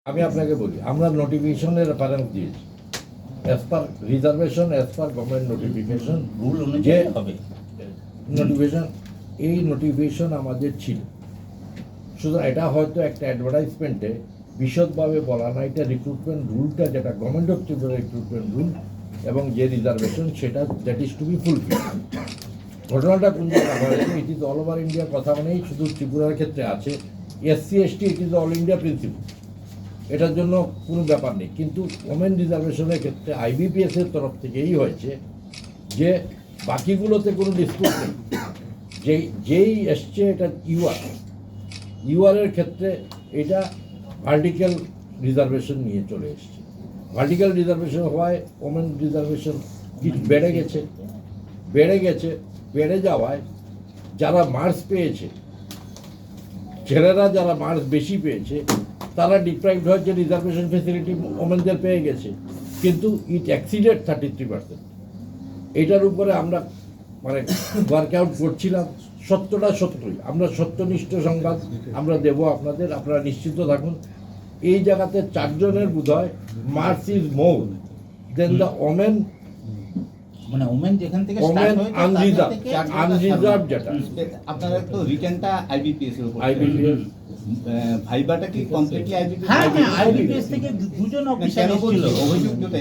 আমি আপনাকে বলি, আমরা নোটিফিকেশনের রেফারেন্স দিয়েছি as per reservation, as per government notification, rule যে অনুযায়ী হবে। নোটিফিকেশন, এই নোটিফিকেশন আমাদের ছিল। শুধু এটা হয়তো একটা অ্যাডভার্টাইজমেন্টে বিশদভাবে বলা না, এটা রিক্রুটমেন্ট রুলটা যেটা government of Tripura recruitment rule এবং যে রিজার্ভেশন সেটা that is to be fulfil. ঘটনাটা কোন জায়গায় হয়েছে, ইট ইজ অল ওভার ইন্ডিয়ার কথা নেই, শুধু ত্রিপুরার ক্ষেত্রে আছে। SC ST it is all India principal, এটার জন্য কোনো ব্যাপার নেই। কিন্তু ওমেন রিজার্ভেশনের ক্ষেত্রে আইবিপিএসের তরফ থেকেই হয়েছে যে বাকিগুলোতে কোনো ডিসপুট নেই, যেই এসছে এটা ইউআরের ক্ষেত্রে এটা ভার্টিক্যাল রিজার্ভেশন নিয়ে চলে এসছে। ভার্টিক্যাল রিজার্ভেশন হওয়ায় ওমেন রিজার্ভেশন কিছু বেড়ে যাওয়ায় যারা মার্কস পেয়েছে, ছেলেরা যারা মার্কস বেশি পেয়েছে তারা ডিপ্রাইভড হয়েছে, রিজার্ভেশন ফেসিলিটি ওমেনদের পেয়ে গেছে, কিন্তু ইট অ্যাক্সিডেড 33%। এটার উপরে আমরা মানে ওয়ার্কআউট করছিলাম। সত্যটা সত্যই, আমরা সত্যনিষ্ঠ সংবাদ আমরা দেব আপনাদের, আপনারা নিশ্চিত থাকুন। এই জায়গাতে 4 জনের বোধহয় marks is more than the women, মানে ওমেন যেখান থেকে ওমেন আনরিজার্ভ যেটা আপনারা তো রিটার্নটা আইবিপিএস এর উপর, আইবিপিএস ভাইবাটা কি কমপ্লিটলি আইবিপিএস? হ্যাঁ, আইবিপিএস থেকে দুজন অফিসার এসেছিল। অভিযোগ যেটা